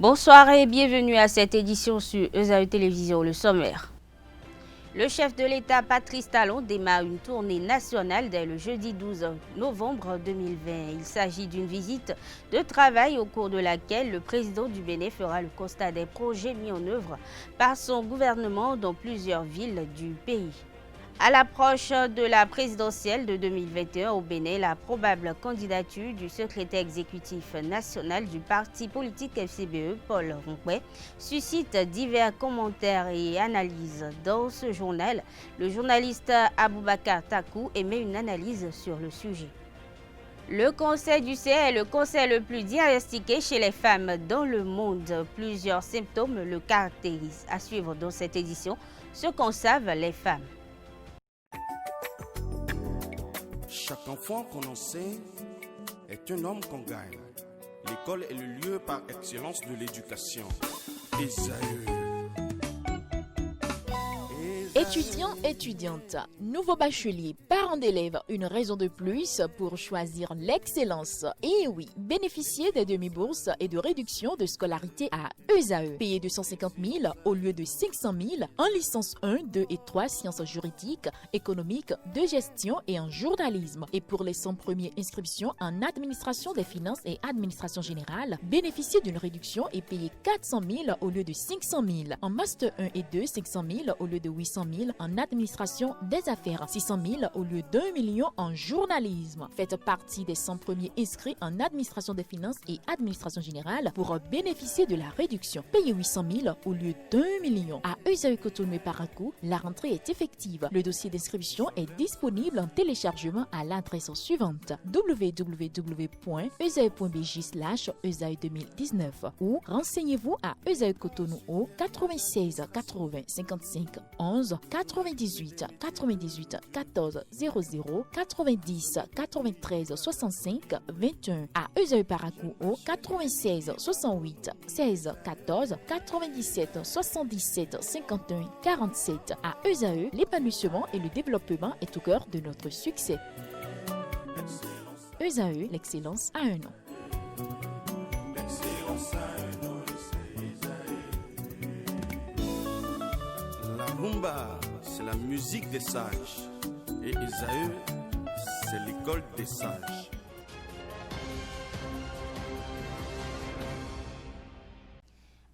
Bonsoir et bienvenue à cette édition sur ESAE Télévision, le sommaire. Le chef de l'État, Patrice Talon, démarre une tournée nationale dès le jeudi 12 novembre 2020. Il s'agit d'une visite de travail au cours de laquelle le président du Bénin fera le constat des projets mis en œuvre par son gouvernement dans plusieurs villes du pays. À l'approche de la présidentielle de 2021 au Bénin, la probable candidature du secrétaire exécutif national du parti politique FCBE, Paul Rompouet, suscite divers commentaires et analyses. Dans ce journal, le journaliste Aboubakar Takou émet une analyse sur le sujet. Le cancer du sein est le cancer le plus diagnostiqué chez les femmes dans le monde. Plusieurs symptômes le caractérisent. À suivre dans cette édition, ce qu'en savent les femmes. Chaque enfant qu'on enseigne est un homme qu'on gagne. L'école est le lieu par excellence de l'éducation. ESAE. Étudiants, étudiantes, nouveaux bacheliers, parents d'élèves, une raison de plus pour choisir l'excellence. Et oui, bénéficier des demi-bourses et de réductions de scolarité à ESAE. Payer 250 000 au lieu de 500 000 en licence 1, 2 et 3 sciences juridiques, économiques, de gestion et en journalisme. Et pour les 100 premières inscriptions en administration des finances et administration générale, bénéficier d'une réduction et payer 400 000 au lieu de 500 000. En master 1 et 2, 500 000 au lieu de 800 000 en administration des affaires, 600 000 au lieu d'1 million en journalisme. Faites partie des 100 premiers inscrits en administration des finances et administration générale pour bénéficier de la réduction. Payez 800 000 au lieu d'1 million. À ESAE Cotonou et Parakou, la rentrée est effective. Le dossier d'inscription est disponible en téléchargement à l'adresse suivante www.esae.bj/ESAE 2019 ou renseignez-vous à ESAE Cotonou au 96 80 55 11 98 98 14 00 90 93 65 21 à ESAE Parakou au 96 68 16 14 97 77 51 47 à ESAE, l'épanouissement et le développement est au cœur de notre succès. ESAE, l'excellence a un nom. La rumba, c'est la musique des sages. Et ESAE, c'est l'école des sages.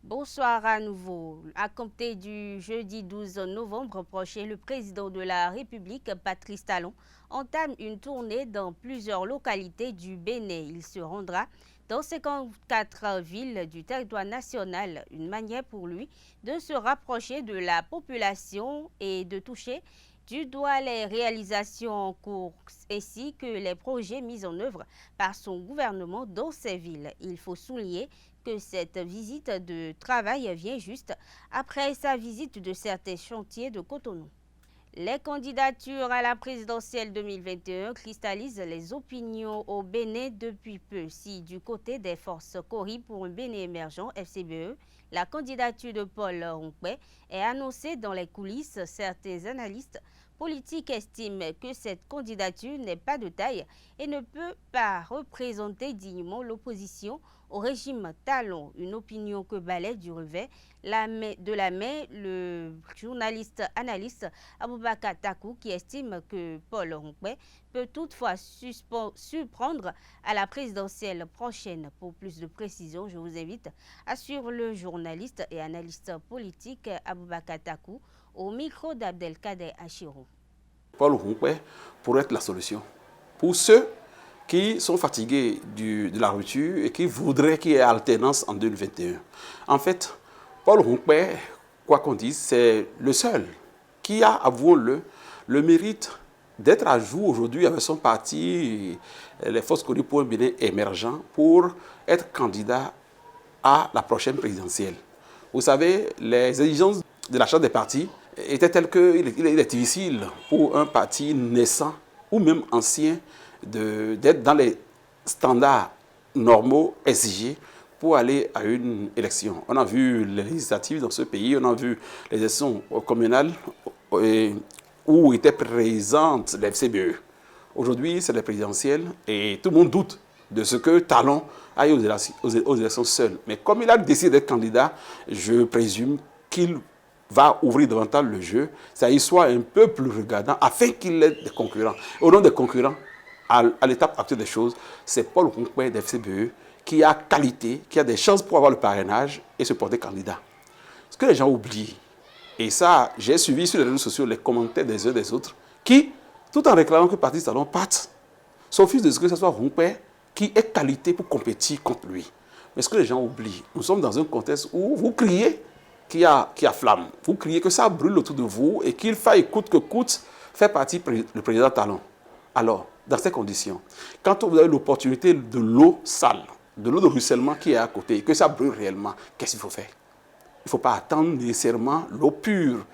Bonsoir à nouveau. À compter du jeudi 12 novembre prochain, le président de la République, Patrice Talon, entame une tournée dans plusieurs localités du Bénin. Il se rendra dans 54 villes du territoire national, une manière pour lui de se rapprocher de la population et de toucher du doigt les réalisations en cours ainsi que les projets mis en œuvre par son gouvernement dans ces villes. Il faut souligner que cette visite de travail vient juste après sa visite de certains chantiers de Cotonou. Les candidatures à la présidentielle 2021 cristallisent les opinions au Bénin depuis peu. Si du côté des forces Cori pour un Bénin émergent, FCBE, la candidature de Paul Rompouet est annoncée dans les coulisses, certains analystes politiques estiment que cette candidature n'est pas de taille et ne peut pas représenter dignement l'opposition au régime Talon, une opinion que balaie du revers de la main le journaliste analyste Aboubakar Takou qui estime que Paul Rompouet peut toutefois surprendre à la présidentielle prochaine. Pour plus de précisions, je vous invite à suivre le journaliste et analyste politique Aboubakar Takou au micro d'Abdelkader Achirou. Paul Rompouet pourrait être la solution pour ceux qui sont fatigués de la rupture et qui voudraient qu'il y ait alternance en 2021. En fait, Paul Rompouet, quoi qu'on dise, c'est le seul qui a, avouons-le, le mérite d'être à jour aujourd'hui avec son parti, les forces connues pour un Bénin émergent, pour être candidat à la prochaine présidentielle. Vous savez, les exigences de la charte des partis étaient telles qu'il est difficile pour un parti naissant ou même ancien d'être dans les standards normaux exigés pour aller à une élection. On a vu les législatives dans ce pays, on a vu les élections communales où étaient présentes les FCBE. Aujourd'hui, c'est les présidentielles et tout le monde doute de ce que Talon aille aux élections seul. Mais comme il a décidé d'être candidat, je présume qu'il va ouvrir davantage le jeu, ça y soit un peu plus regardant, afin qu'il ait des concurrents. Au nom des concurrents, à l'étape actuelle des choses, c'est Paul Hunkwe de FCBE qui a qualité, qui a des chances pour avoir le parrainage et se porter candidat. Ce que les gens oublient, et ça, j'ai suivi sur les réseaux sociaux les commentaires des uns des autres, qui, tout en réclamant que Patrice Talon parte, s'offusent de ce que ce soit Hunkwe qui ait qualité pour compétir contre lui. Mais ce que les gens oublient, nous sommes dans un contexte où vous criez qu'il y a flamme, vous criez que ça brûle autour de vous et qu'il faille coûte que coûte faire partie du président Talon. Alors, dans ces conditions, quand vous avez l'opportunité de l'eau sale, de l'eau de ruissellement qui est à côté, et que ça brûle réellement, qu'est-ce qu'il faut faire? Il ne faut pas attendre nécessairement l'eau pure,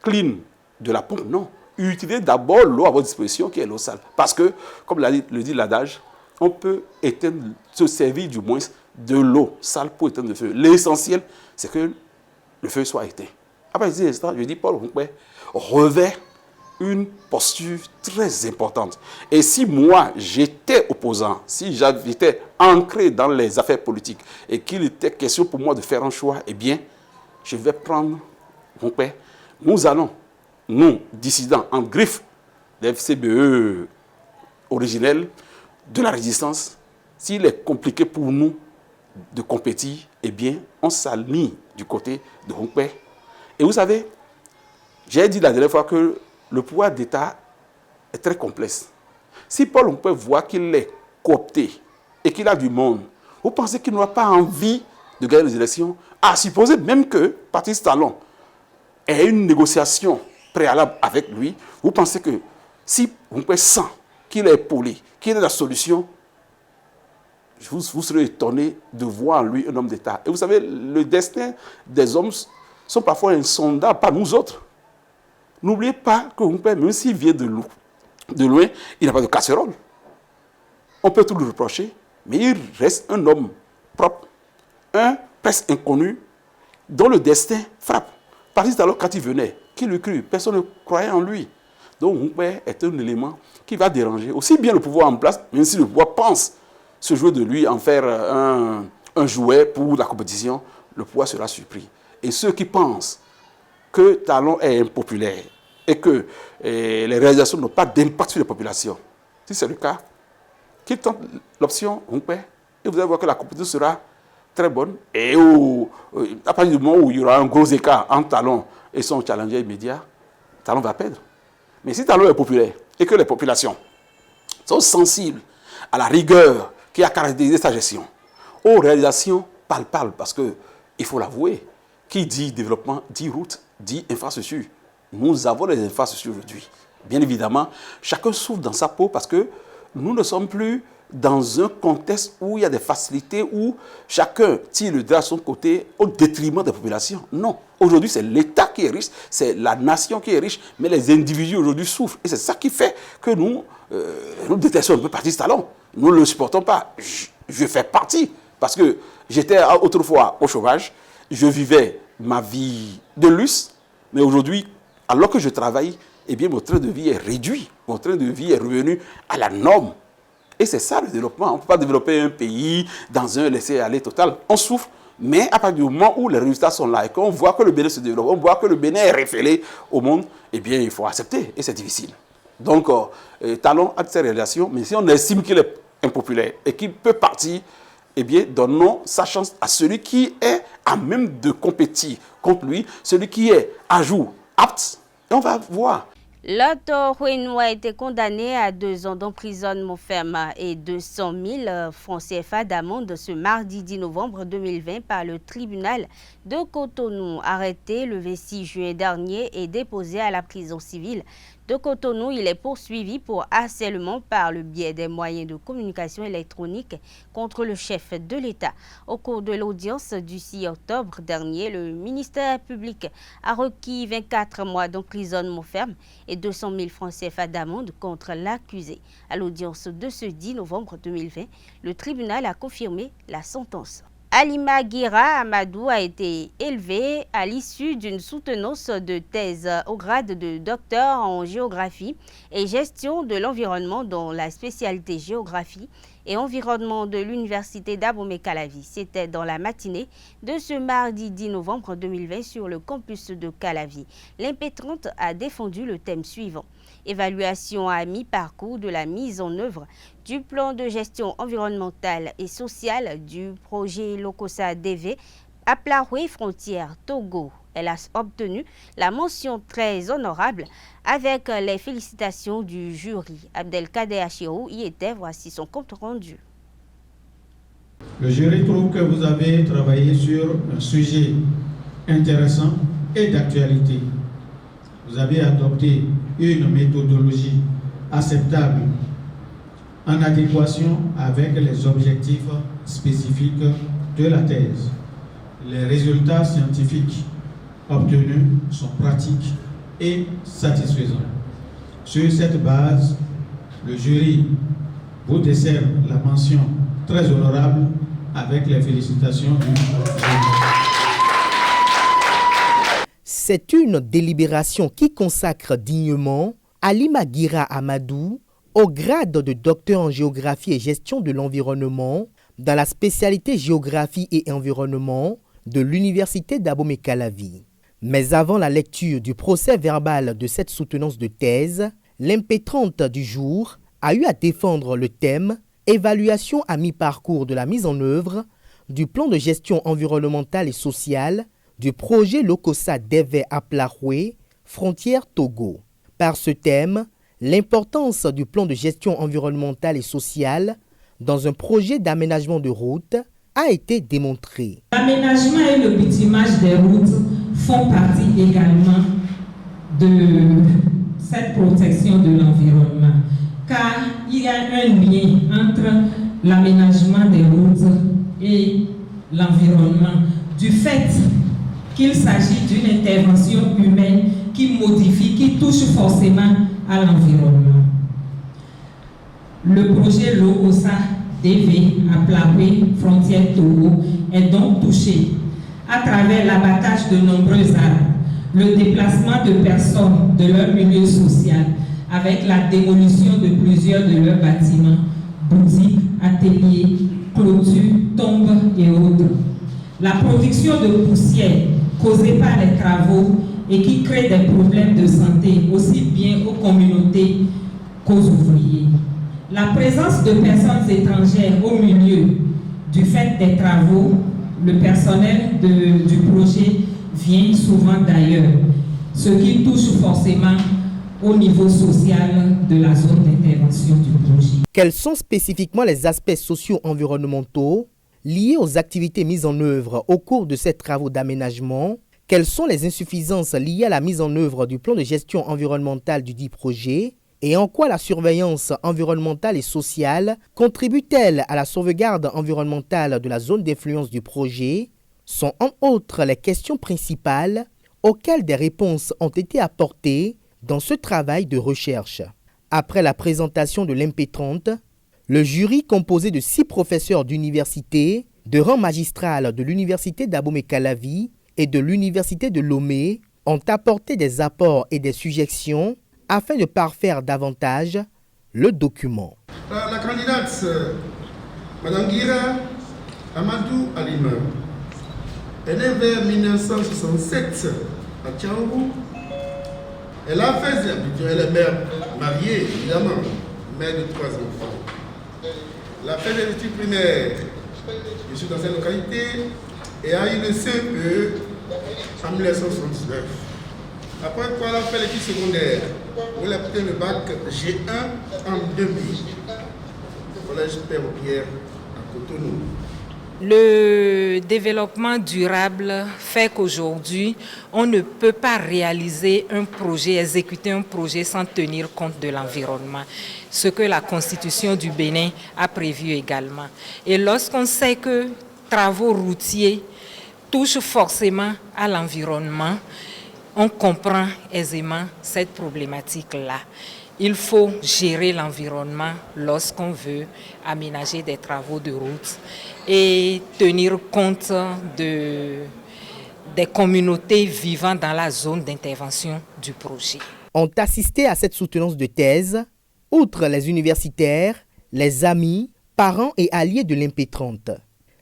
clean de la pompe, non. Utilisez d'abord l'eau à votre disposition qui est l'eau sale. Parce que, comme le dit l'adage, on peut se servir du moins de l'eau sale pour éteindre le feu. L'essentiel, c'est que le feu soit éteint. Après 10 instants, je dis, Paul Hunkwe revêt une posture très importante. Et si moi, j'étais opposant, si j'étais ancré dans les affaires politiques et qu'il était question pour moi de faire un choix, eh bien, je vais prendre Hunkwe. Nous allons, nous, dissidents, en griffe des FCBE originels, de la résistance, s'il est compliqué pour nous de compétir, eh bien, on s'aligne du côté de Hunkwe. Et vous savez, j'ai dit la dernière fois que le pouvoir d'État est très complexe. Si Paul Hunkwe voit qu'il est coopté et qu'il a du monde, vous pensez qu'il n'aura pas envie de gagner les élections? À supposer même que Patrice Talon ait une négociation préalable avec lui, vous pensez que si Hunkwe sent qu'il est poli, qu'il est la solution, vous serez étonné de voir en lui un homme d'État. Et vous savez, le destin des hommes sont parfois insondables, pas nous autres. N'oubliez pas que Hunkwe, même s'il vient de loin, il n'a pas de casserole. On peut tout lui reprocher, mais il reste un homme propre, un presque inconnu, dont le destin frappe. Patrice Talon, quand il venait, qui lui crut? Personne ne croyait en lui. Donc Hunkwe est un élément qui va déranger aussi bien le pouvoir en place, même si le pouvoir pense se jouer de lui, en faire un jouet pour la compétition, le pouvoir sera surpris. Et ceux qui pensent que Talon est impopulaire et que les réalisations n'ont pas d'impact sur les populations, si c'est le cas, qu'ils tentent l'option Hunkwe, et vous allez voir que la compétition sera très bonne. Et à partir du moment où il y aura un gros écart entre Talon et son challenger immédiat, Talon va perdre. Mais si Talon est populaire et que les populations sont sensibles à la rigueur qui a caractérisé sa gestion, aux réalisations palpables, parce qu'il faut l'avouer, qui dit développement, dit route, dit infrastructure. Nous avons les infrastructures aujourd'hui. Bien évidemment, chacun souffre dans sa peau parce que nous ne sommes plus dans un contexte où il y a des facilités, où chacun tire le drap à son côté au détriment des populations. Non. Aujourd'hui, c'est l'État qui est riche, c'est la nation qui est riche, mais les individus aujourd'hui souffrent. Et c'est ça qui fait que nous détestons un peu Patrice Talon. Nous ne le supportons pas. Je fais partie, parce que j'étais autrefois au chômage, je vivais ma vie de luxe, mais aujourd'hui, alors que je travaille, eh bien, mon train de vie est réduit. Mon train de vie est revenu à la norme. Et c'est ça le développement. On ne peut pas développer un pays dans un laisser-aller total. On souffre, mais à partir du moment où les résultats sont là et qu'on voit que le Bénin se développe, on voit que le Bénin est révélé au monde, eh bien, il faut accepter. Et c'est difficile. Donc, Talon a ses réalisations, mais si on estime qu'il est impopulaire et qu'il peut partir, eh bien, donnons sa chance à celui qui est à même de compétir contre lui, celui qui est à jour, apte, et on va voir. L'auteur Huenou a été condamné à 2 ans d'emprisonnement ferme et 200 000 francs CFA d'amende ce mardi 10 novembre 2020 par le tribunal de Cotonou, arrêté le 26 juin dernier et déposé à la prison civile de Cotonou. Il est poursuivi pour harcèlement par le biais des moyens de communication électronique contre le chef de l'État. Au cours de l'audience du 6 octobre dernier, le ministère public a requis 24 mois d'emprisonnement ferme et 200 000 francs CFA d'amende contre l'accusé. À l'audience de ce 10 novembre 2020, le tribunal a confirmé la sentence. Halima Guira Amadou a été élevée à l'issue d'une soutenance de thèse au grade de docteur en géographie et gestion de l'environnement dans la spécialité géographie et environnement de l'université d'Abomey-Calavi. C'était dans la matinée de ce mardi 10 novembre 2020 sur le campus de Calavi. L'impétrante a défendu le thème suivant. Évaluation à mi-parcours de la mise en œuvre du plan de gestion environnementale et sociale du projet Lokossa DV à Plaroué frontière Togo. Elle a obtenu la mention très honorable avec les félicitations du jury. Abdelkader Achirou y était, voici son compte rendu. Le jury trouve que vous avez travaillé sur un sujet intéressant et d'actualité. Vous avez adopté une méthodologie acceptable en adéquation avec les objectifs spécifiques de la thèse. Les résultats scientifiques obtenus sont pratiques et satisfaisants. Sur cette base, le jury vous décerne la mention très honorable avec les félicitations du jury. C'est une délibération qui consacre dignement Halima Guira Amadou au grade de docteur en géographie et gestion de l'environnement dans la spécialité géographie et environnement de l'université d'Abomey-Calavi. Mais avant la lecture du procès verbal de cette soutenance de thèse, l'impétrante du jour a eu à défendre le thème « Évaluation à mi-parcours de la mise en œuvre du plan de gestion environnementale et sociale du projet Lokossa DV à Plaroué, frontière Togo ». Par ce thème, l'importance du plan de gestion environnementale et sociale dans un projet d'aménagement de routes a été démontrée. L'aménagement et le bitumage des routes font partie également de cette protection de l'environnement, car il y a un lien entre l'aménagement des routes et l'environnement, du fait qu'il s'agit d'une intervention humaine qui modifie, qui touche forcément à l'environnement. Le projet Lokossa DV à Plaroué, frontière Togo, est donc touché à travers l'abattage de nombreux arbres, le déplacement de personnes de leur milieu social, avec la démolition de plusieurs de leurs bâtiments, boutiques, ateliers, clôtures, tombes et autres. La production de poussière causée par les travaux et qui crée des problèmes de santé aussi bien aux communautés qu'aux ouvriers. La présence de personnes étrangères au milieu du fait des travaux, le personnel du projet vient souvent d'ailleurs, ce qui touche forcément au niveau social de la zone d'intervention du projet. Quels sont spécifiquement les aspects socio-environnementaux liés aux activités mises en œuvre au cours de ces travaux d'aménagement? Quelles sont les insuffisances liées à la mise en œuvre du plan de gestion environnementale du dit projet? Et en quoi la surveillance environnementale et sociale contribue-t-elle à la sauvegarde environnementale de la zone d'influence du projet? Sont en outre les questions principales auxquelles des réponses ont été apportées dans ce travail de recherche. Après la présentation de l'impétrante, le jury composé de 6 professeurs d'université, de rang magistral de l'université d'Abomey-Calavi et de l'université de Lomé ont apporté des apports et des suggestions afin de parfaire davantage le document. La candidate, Mme Guira Amadou Halima, est née vers 1967 à Tchangou. Elle a fait ses habitudes, elle est mère mariée, évidemment, mère de 3 enfants. Elle a fait des études primaires, je suis dans cette localité, et a eu le CE en 1979. Après quoi, elle a fait l'étude secondaire, où elle a obtenu le bac G1 en 2000, au collège Père Pierre à Cotonou. Le développement durable fait qu'aujourd'hui, on ne peut pas réaliser un projet, exécuter un projet sans tenir compte de l'environnement, ce que la Constitution du Bénin a prévu également. Et lorsqu'on sait que travaux routiers touchent forcément à l'environnement, on comprend aisément cette problématique-là. Il faut gérer l'environnement lorsqu'on veut aménager des travaux de route et tenir compte des communautés vivant dans la zone d'intervention du projet. Ont assisté à cette soutenance de thèse, outre les universitaires, les amis, parents et alliés de l'impétrante.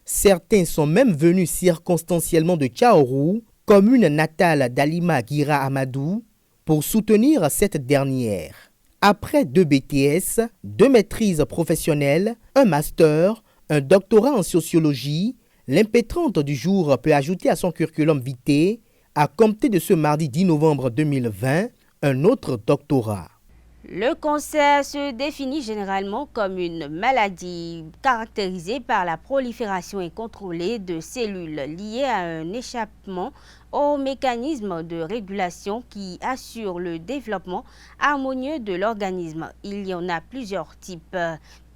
Certains sont même venus circonstanciellement de Tchaorou, commune natale d'Alima Guira Amadou, pour soutenir cette dernière. Après 2 BTS, 2 maîtrises professionnelles, un master, un doctorat en sociologie, l'impétrante du jour peut ajouter à son curriculum vitae, à compter de ce mardi 10 novembre 2020, un autre doctorat. Le cancer se définit généralement comme une maladie caractérisée par la prolifération incontrôlée de cellules liées à un échappement au mécanisme de régulation qui assure le développement harmonieux de l'organisme. Il y en a plusieurs types,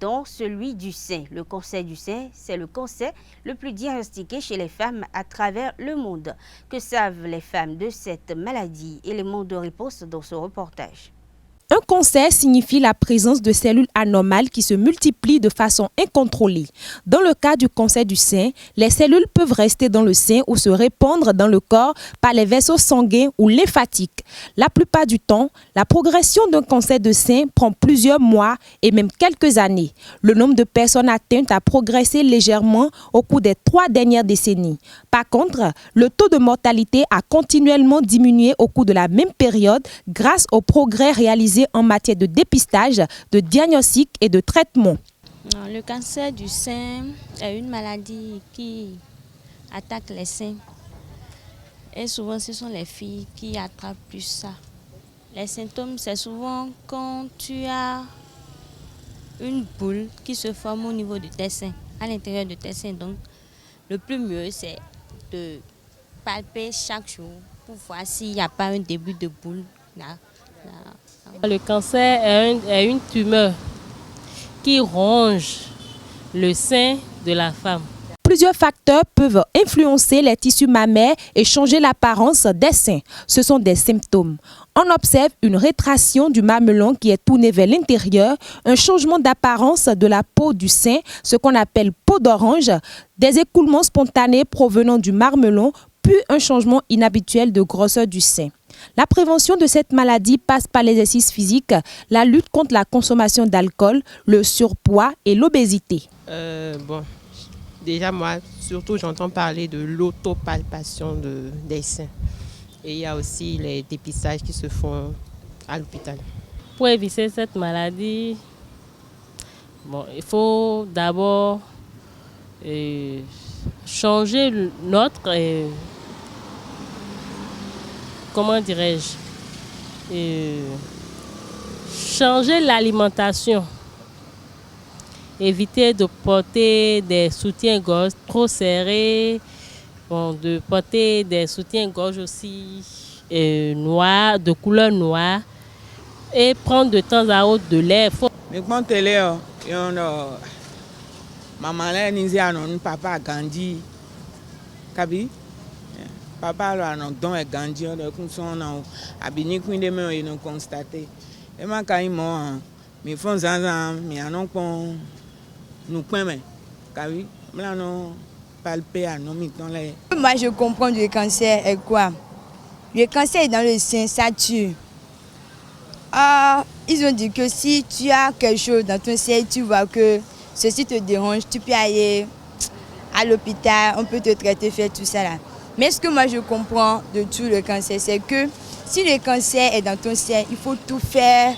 dont celui du sein. Le cancer du sein, c'est le cancer le plus diagnostiqué chez les femmes à travers le monde. Que savent les femmes de cette maladie? Élément de réponse dans ce reportage. Un cancer signifie la présence de cellules anormales qui se multiplient de façon incontrôlée. Dans le cas du cancer du sein, les cellules peuvent rester dans le sein ou se répandre dans le corps par les vaisseaux sanguins ou lymphatiques. La plupart du temps, la progression d'un cancer de sein prend plusieurs mois et même quelques années. Le nombre de personnes atteintes a progressé légèrement au cours des 3 dernières décennies. Par contre, le taux de mortalité a continuellement diminué au cours de la même période grâce aux progrès réalisés en matière de dépistage, de diagnostic et de traitement. Le cancer du sein est une maladie qui attaque les seins. Et souvent, ce sont les filles qui attrapent plus ça. Les symptômes, c'est souvent quand tu as une boule qui se forme au niveau de tes seins, à l'intérieur de tes seins. Donc, le plus mieux, c'est de palper chaque jour pour voir s'il n'y a pas un début de boule là. Le cancer est une tumeur qui ronge le sein de la femme. Plusieurs facteurs peuvent influencer les tissus mammaires et changer l'apparence des seins. Ce sont des symptômes. On observe une rétraction du mamelon qui est tourné vers l'intérieur, un changement d'apparence de la peau du sein, ce qu'on appelle peau d'orange, des écoulements spontanés provenant du mamelon, puis un changement inhabituel de grosseur du sein. La prévention de cette maladie passe par l'exercice physique, la lutte contre la consommation d'alcool, le surpoids et l'obésité. Déjà moi, surtout j'entends parler de l'autopalpation des seins. Et il y a aussi les dépistages qui se font à l'hôpital. Pour éviter cette maladie, il faut d'abord changer notre... comment dirais-je, changer l'alimentation, éviter de porter des soutiens-gorge trop serrés, de porter des soutiens-gorge aussi noirs, de couleur noire, et prendre de temps à autre de l'air. Mais quand tu es là, maman là, nous papa Gandhi, Kabi. Papa là donc est Gandhi de son abini kuin de me nous constater et ma kai mo mi font zanzan mi anon pon nous peme kawi là non palper à non mi ton là. Moi je comprends le cancer est quoi? Le cancer est dans le sein, ça tue. Ils ont dit que si tu as quelque chose dans ton sein, tu vois que ceci te dérange, tu peux aller à l'hôpital, on peut te traiter, faire tout ça là. Mais ce que moi je comprends de tout le cancer, c'est que si le cancer est dans ton sein, il faut tout faire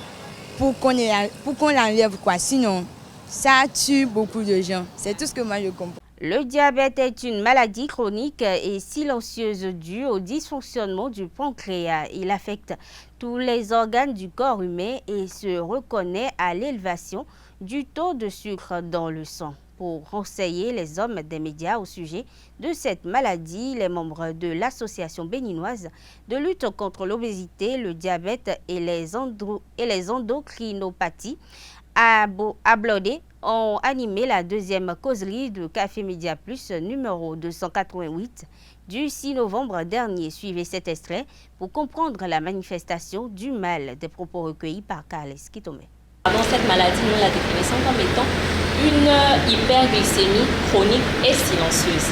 pour qu'on l'enlève quoi. Sinon, ça tue beaucoup de gens. C'est tout ce que moi je comprends. Le diabète est une maladie chronique et silencieuse due au dysfonctionnement du pancréas. Il affecte tous les organes du corps humain et se reconnaît à l'élévation du taux de sucre dans le sang. Pour renseigner les hommes des médias au sujet de cette maladie, les membres de l'association béninoise de lutte contre l'obésité, le diabète et les endocrinopathies à Blodé ont animé la deuxième causerie de Café Média Plus numéro 288 du 6 novembre dernier. Suivez cet extrait pour comprendre la manifestation du mal des propos recueillis par Carles Kitome. Cette maladie, nous la définissons comme étant une hyperglycémie chronique et silencieuse.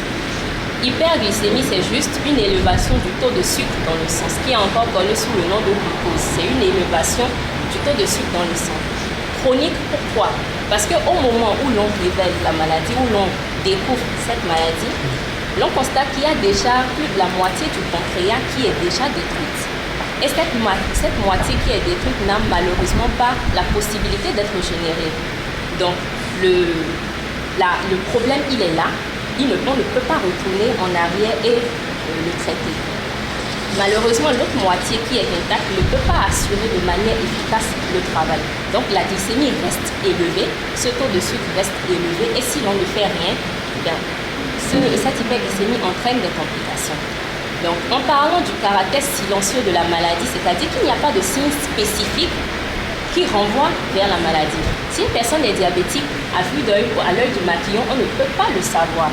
Hyperglycémie, c'est juste une élévation du taux de sucre dans le sang, ce qui est encore connu sous le nom de glucose. C'est une élévation du taux de sucre dans le sang. Chronique, pourquoi? Parce qu'au moment où l'on révèle la maladie, où l'on découvre cette maladie, l'on constate qu'il y a déjà plus de la moitié du pancréas qui est déjà détruite. Et cette moitié qui est détruite n'a malheureusement pas la possibilité d'être régénérée. Donc, le problème, il est là. On ne peut pas retourner en arrière et le traiter. Malheureusement, l'autre moitié qui est intacte ne peut pas assurer de manière efficace le travail. Donc la glycémie reste élevée, ce taux de sucre reste élevé et si l'on ne fait rien, cette hyperglycémie entraîne des complications. Donc en parlant du caractère silencieux de la maladie, c'est-à-dire qu'il n'y a pas de signe spécifique qui renvoie vers la maladie. Si une personne est diabétique à vue d'œil ou à l'œil du maquillon, on ne peut pas le savoir.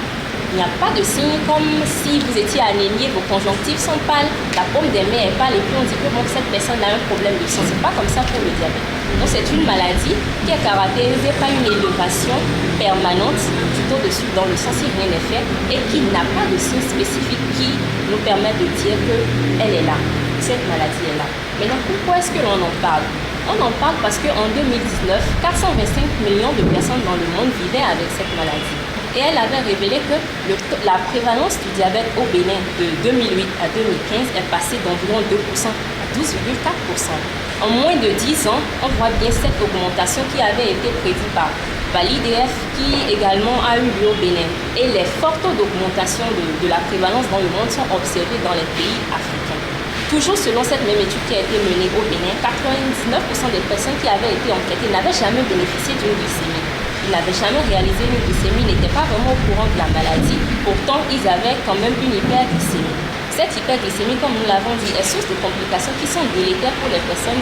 Il n'y a pas de signe comme si vous étiez anémié, vos conjonctives sont pâles, la paume des mains est pâle et puis on dit que bon, cette personne a un problème de sang. C'est pas comme ça pour le diabète. Donc c'est une maladie qui est caractérisée par une élévation permanente du taux de sucre dans le sang si rien n'est fait et qui n'a pas de signe spécifique qui nous permet de dire qu'elle est là. Cette maladie est là. Maintenant, pourquoi est-ce que l'on en parle? On en parle parce qu'en 2019, 425 millions de personnes dans le monde vivaient avec cette maladie. Et elle avait révélé que la prévalence du diabète au Bénin de 2008 à 2015 est passée d'environ 2% à 12,4%. En moins de 10 ans, on voit bien cette augmentation qui avait été prévue par l'IDF qui également a eu lieu au Bénin. Et les forts taux d'augmentation de la prévalence dans le monde sont observés dans les pays africains. Toujours selon cette même étude qui a été menée au Bénin, 99% des personnes qui avaient été enquêtées n'avaient jamais bénéficié d'une glycémie. Ils n'avaient jamais réalisé une glycémie, n'étaient pas vraiment au courant de la maladie. Pourtant, ils avaient quand même une hyperglycémie. Cette hyperglycémie, comme nous l'avons dit, est source de complications qui sont délétères pour les personnes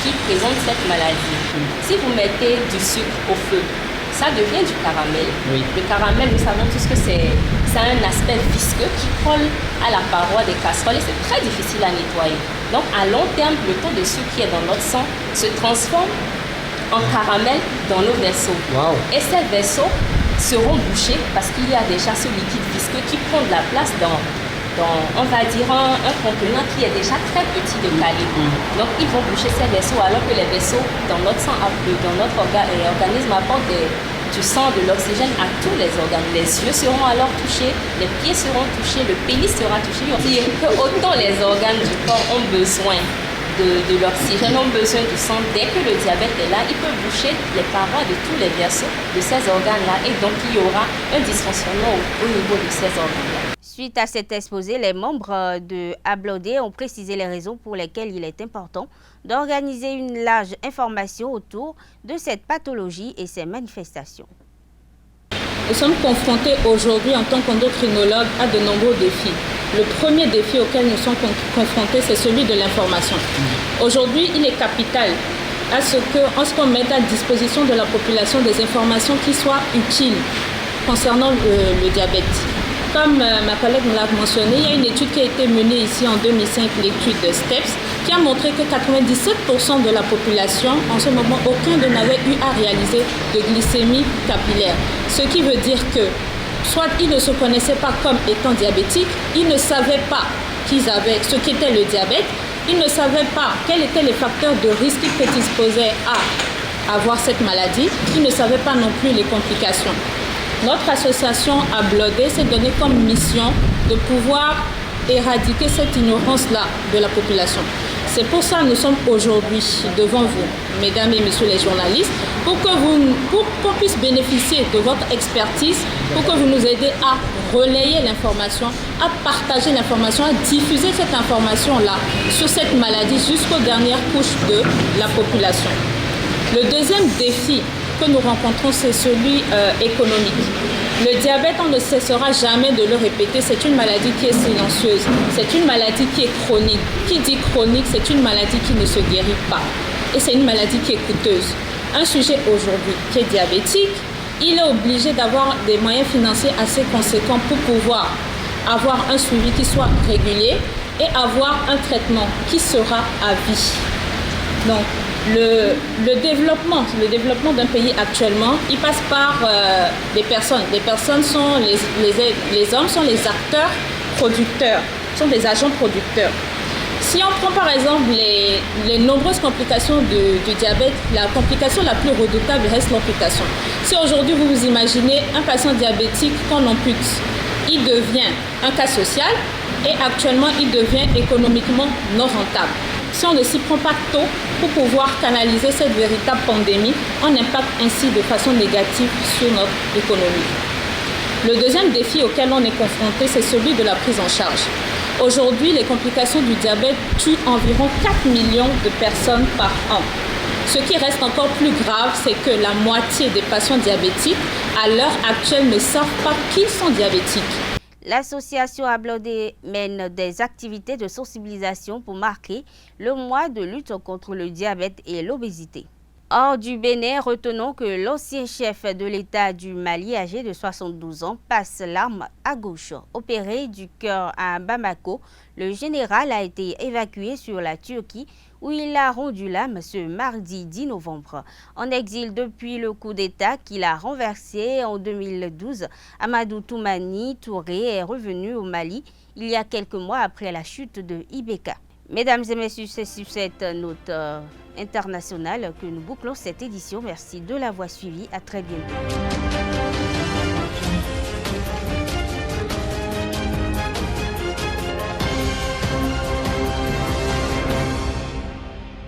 qui présentent cette maladie. Si vous mettez du sucre au feu, ça devient du caramel. Oui. Le caramel, nous savons tous que ça a un aspect visqueux qui colle à la paroi des casseroles et c'est très difficile à nettoyer. Donc à long terme, le taux de sucre qui est dans notre sang se transforme en caramel dans nos vaisseaux. Wow. Et ces vaisseaux seront bouchés parce qu'il y a déjà ce liquide visqueux qui prend de la place dans on va dire, un contenant qui est déjà très petit de calibre. Donc ils vont boucher ces vaisseaux alors que les vaisseaux dans notre sang, dans notre organisme apportent du sang, de l'oxygène à tous les organes. Les yeux seront alors touchés, les pieds seront touchés, le pénis sera touché. C'est-à-dire que autant les organes du corps ont besoin de l'oxygène, ont besoin du sang. Dès que le diabète est là, il peut boucher les parois de tous les vaisseaux de ces organes-là et donc il y aura un dysfonctionnement au niveau de ces organes-là. Suite à cet exposé, les membres de Ablodé ont précisé les raisons pour lesquelles il est important d'organiser une large information autour de cette pathologie et ses manifestations. Nous sommes confrontés aujourd'hui en tant qu'endocrinologues à de nombreux défis. Le premier défi auquel nous sommes confrontés, c'est celui de l'information. Aujourd'hui, il est capital à ce qu'on mette à disposition de la population des informations qui soient utiles concernant le diabète. Comme ma collègue me l'a mentionné, il y a une étude qui a été menée ici en 2005, l'étude de STEPS, qui a montré que 97% de la population, en ce moment, aucun d'eux n'avait eu à réaliser de glycémie capillaire. Ce qui veut dire que soit ils ne se connaissaient pas comme étant diabétiques, ils ne savaient pas qu'ils avaient ce qu'était le diabète, ils ne savaient pas quels étaient les facteurs de risque qui prédisposaient à avoir cette maladie, ils ne savaient pas non plus les complications. Notre association Ablodé s'est donnée comme mission de pouvoir éradiquer cette ignorance-là de la population. C'est pour ça que nous sommes aujourd'hui devant vous, mesdames et messieurs les journalistes, pour qu'on puisse bénéficier de votre expertise, pour que vous nous aidiez à relayer l'information, à partager l'information, à diffuser cette information-là sur cette maladie jusqu'aux dernières couches de la population. Le deuxième défi que nous rencontrons, c'est celui économique. Le diabète, on ne cessera jamais de le répéter, c'est une maladie qui est silencieuse, c'est une maladie qui est chronique. Qui dit chronique, c'est une maladie qui ne se guérit pas. Et c'est une maladie qui est coûteuse. un sujet aujourd'hui qui est diabétique, il est obligé d'avoir des moyens financiers assez conséquents pour pouvoir avoir un suivi qui soit régulier et avoir un traitement qui sera à vie. Donc, le développement d'un pays actuellement, il passe par des personnes. Les personnes sont les hommes sont les acteurs producteurs, sont des agents producteurs. Si on prend par exemple les nombreuses complications du diabète, la complication la plus redoutable reste l'amputation. Si aujourd'hui vous vous imaginez un patient diabétique qu'on ampute, il devient un cas social et actuellement il devient économiquement non rentable. Si on ne s'y prend pas tôt pour pouvoir canaliser cette véritable pandémie, on impacte ainsi de façon négative sur notre économie. Le deuxième défi auquel on est confronté, c'est celui de la prise en charge. Aujourd'hui, les complications du diabète tuent environ 4 millions de personnes par an. Ce qui reste encore plus grave, c'est que la moitié des patients diabétiques, à l'heure actuelle, ne savent pas qu'ils sont diabétiques. L'association Ablodé mène des activités de sensibilisation pour marquer le mois de lutte contre le diabète et l'obésité. Hors du Bénin, retenons que l'ancien chef de l'État du Mali, âgé de 72 ans, passe l'arme à gauche. Opéré du cœur à Bamako, le général a été évacué sur la Turquie où il a rendu l'âme ce mardi 10 novembre. En exil depuis le coup d'État qu'il a renversé en 2012, Amadou Toumani Touré est revenu au Mali il y a quelques mois après la chute de Ibeka. Mesdames et messieurs, c'est sur cette note internationale que nous bouclons cette édition. Merci de l'avoir suivi. À très bientôt.